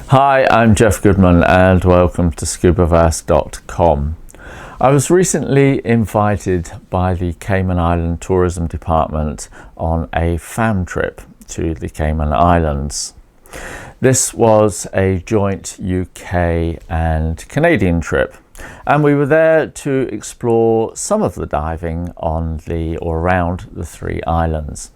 Hi, I'm Jeff Goodman and welcome to Scubaverse.com. I was recently invited by the Cayman Island Tourism Department on a fam trip to the Cayman Islands. This was a joint UK and Canadian trip, and we were there to explore some of the diving on the or around the three islands.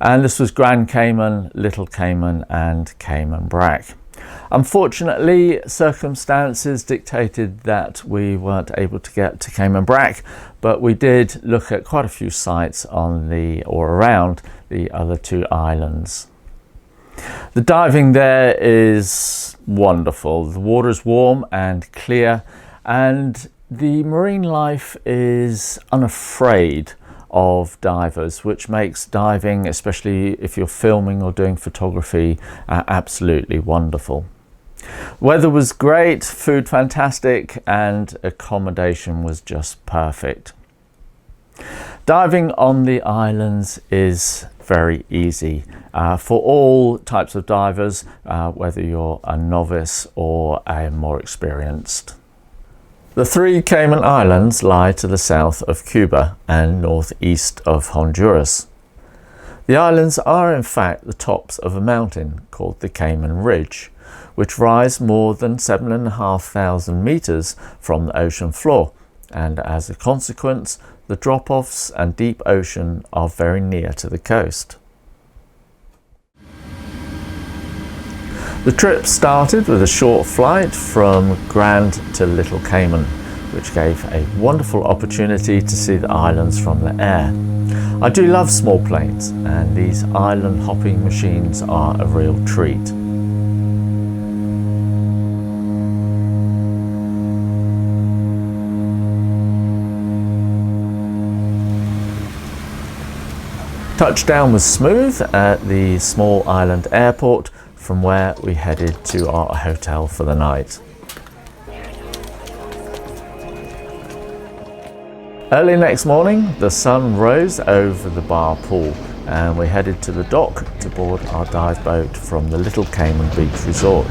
And this was Grand Cayman, Little Cayman and Cayman Brac. Unfortunately, circumstances dictated that we weren't able to get to Cayman Brac, but we did look at quite a few sites on the or around the other two islands. The diving there is wonderful. The water is warm and clear, and the marine life is unafraid of divers, which makes diving, especially if you're filming or doing photography, absolutely wonderful. Weather was great, food fantastic, and accommodation was just perfect. Diving on the islands is very easy for all types of divers, whether you're a novice or a more experienced. The three Cayman Islands lie to the south of Cuba and northeast of Honduras. The islands are in fact the tops of a mountain called the Cayman Ridge, which rise more than 7,500 meters from the ocean floor, and as a consequence, the drop-offs and deep ocean are very near to the coast. The trip started with a short flight from Grand to Little Cayman, which gave a wonderful opportunity to see the islands from the air. I do love small planes, and these island hopping machines are a real treat. Touchdown was smooth at the small island airport, from where we headed to our hotel for the night. Early next morning, the sun rose over the bar pool, and we headed to the dock to board our dive boat from the Little Cayman Beach Resort.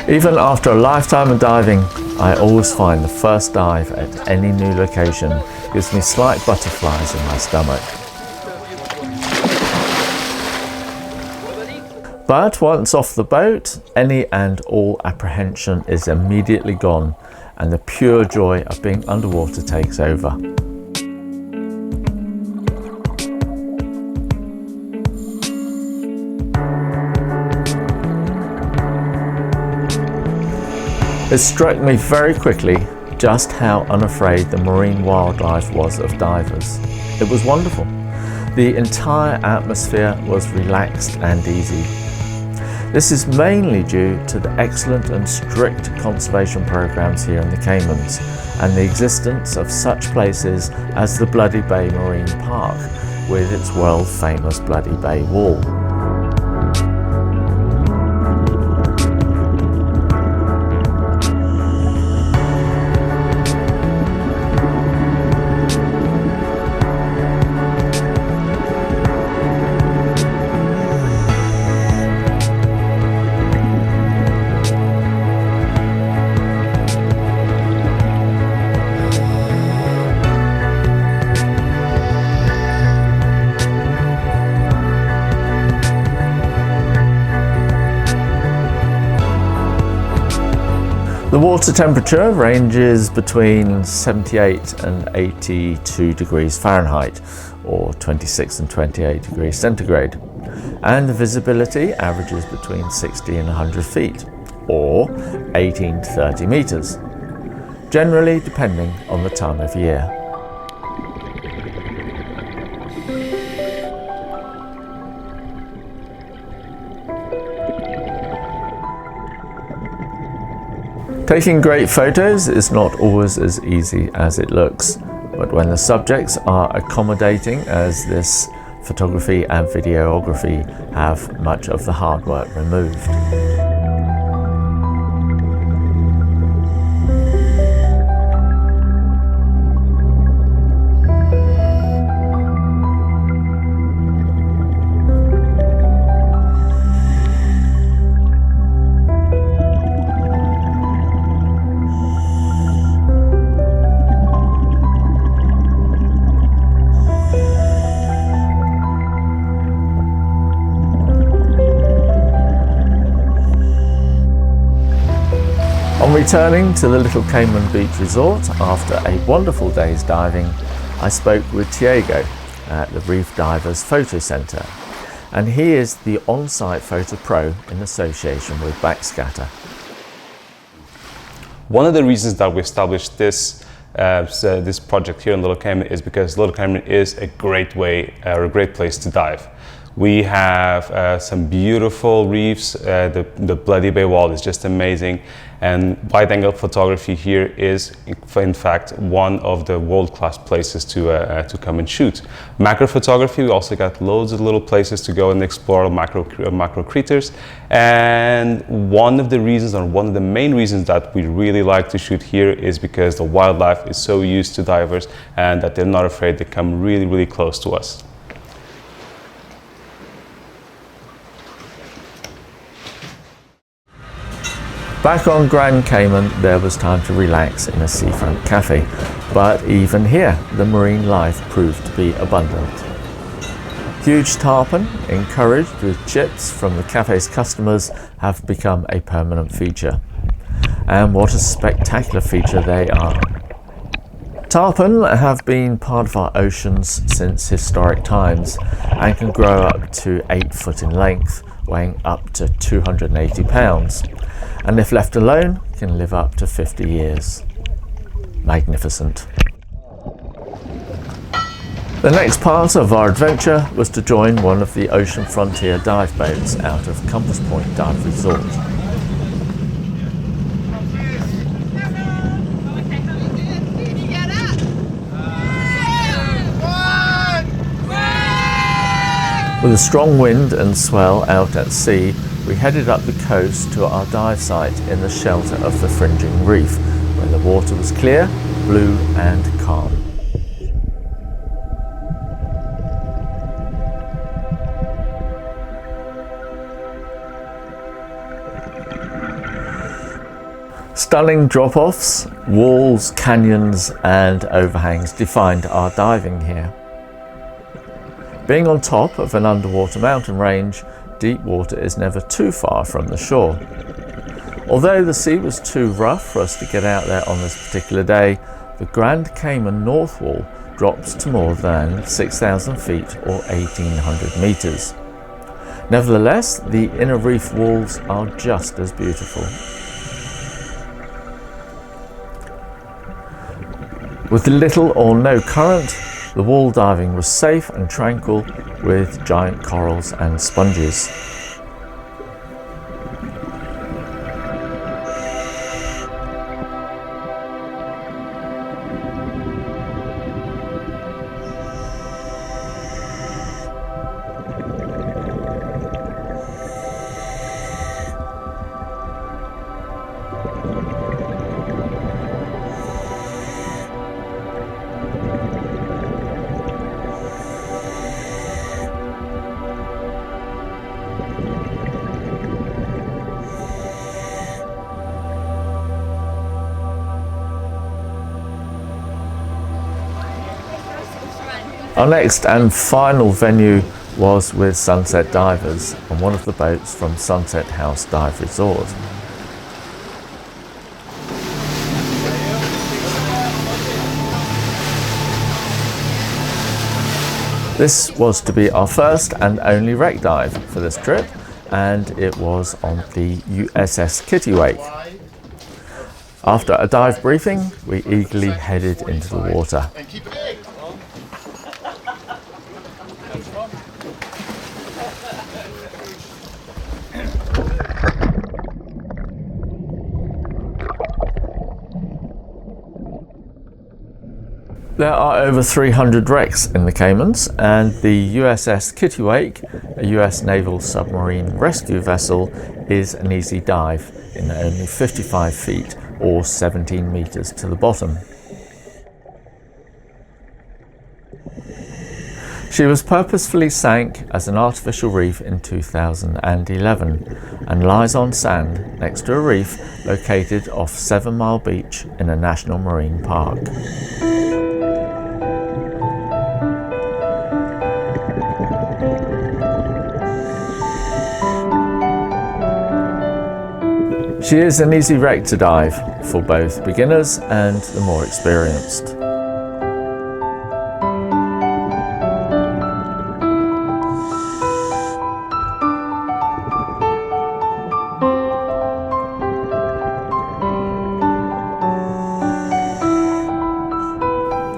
Even after a lifetime of diving, I always find the first dive at any new location gives me slight butterflies in my stomach. But once off the boat, any and all apprehension is immediately gone, and the pure joy of being underwater takes over. It struck me very quickly just how unafraid the marine wildlife was of divers. It was wonderful. The entire atmosphere was relaxed and easy. This is mainly due to the excellent and strict conservation programs here in the Caymans, and the existence of such places as the Bloody Bay Marine Park with its world famous Bloody Bay Wall. The water temperature ranges between 78 and 82 degrees Fahrenheit, or 26 and 28 degrees centigrade, and the visibility averages between 60 and 100 feet, or 18 to 30 meters, generally depending on the time of year. Taking great photos is not always as easy as it looks, but when the subjects are accommodating, as this photography and videography have much of the hard work removed. returning to the Little Cayman Beach Resort after a wonderful day's diving, I spoke with Diego at the Reef Divers Photo Centre, and he is the on-site photo pro in association with Backscatter. One of the reasons that we established this project here in Little Cayman is because Little Cayman is a great way or a great place to dive. We have some beautiful reefs. The Bloody Bay Wall is just amazing, and wide-angle photography here is, in fact, one of the world-class places to come and shoot. Macro photography, we also got loads of little places to go and explore macro craters. And one of the reasons, or one of the main reasons that we really like to shoot here is because the wildlife is so used to divers and that they're not afraid to come really, really close to us. Back on Grand Cayman, there was time to relax in a seafront cafe, but even here, the marine life proved to be abundant. Huge tarpon, encouraged with chips from the cafe's customers, have become a permanent feature. And what a spectacular feature they are. Tarpon have been part of our oceans since historic times and can grow up to 8 foot in length, weighing up to 280 pounds. And if left alone, can live up to 50 years. Magnificent. The next part of our adventure was to join one of the Ocean Frontier dive boats out of Compass Point Dive Resort. With a strong wind and swell out at sea, we headed up the coast to our dive site in the shelter of the fringing reef, where the water was clear, blue and calm. Stunning drop-offs, walls, canyons and overhangs defined our diving here. Being on top of an underwater mountain range, deep water is never too far from the shore. Although the sea was too rough for us to get out there on this particular day, the Grand Cayman North Wall drops to more than 6,000 feet or 1,800 meters. Nevertheless, the inner reef walls are just as beautiful. With little or no current, the wall diving was safe and tranquil with giant corals and sponges. Our next and final venue was with Sunset Divers on one of the boats from Sunset House Dive Resort. This was to be our first and only wreck dive for this trip, and it was on the USS Kittiwake. After a dive briefing, we eagerly headed into the water. There are over 300 wrecks in the Caymans, and the USS Kittiwake, a US Naval submarine rescue vessel, is an easy dive in only 55 feet or 17 meters to the bottom. She was purposefully sank as an artificial reef in 2011 and lies on sand next to a reef located off 7 Mile Beach in a national marine park. She is an easy wreck to dive for both beginners and the more experienced.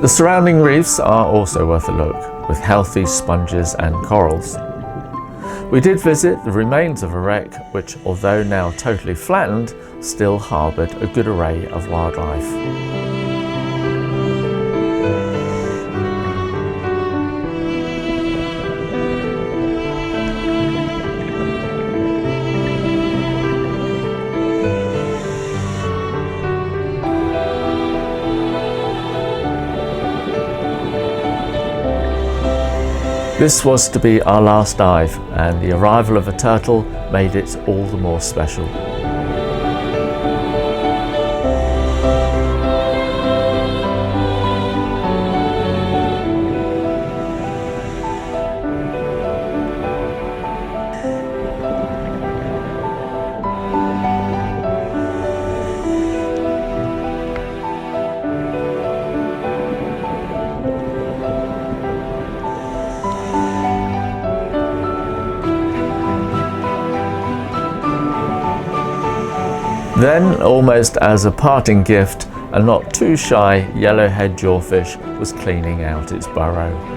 The surrounding reefs are also worth a look, with healthy sponges and corals. We did visit the remains of a wreck which, although now totally flattened, still harboured a good array of wildlife. This was to be our last dive, and the arrival of a turtle made it all the more special. Then, almost as a parting gift, a not too shy yellowhead jawfish was cleaning out its burrow.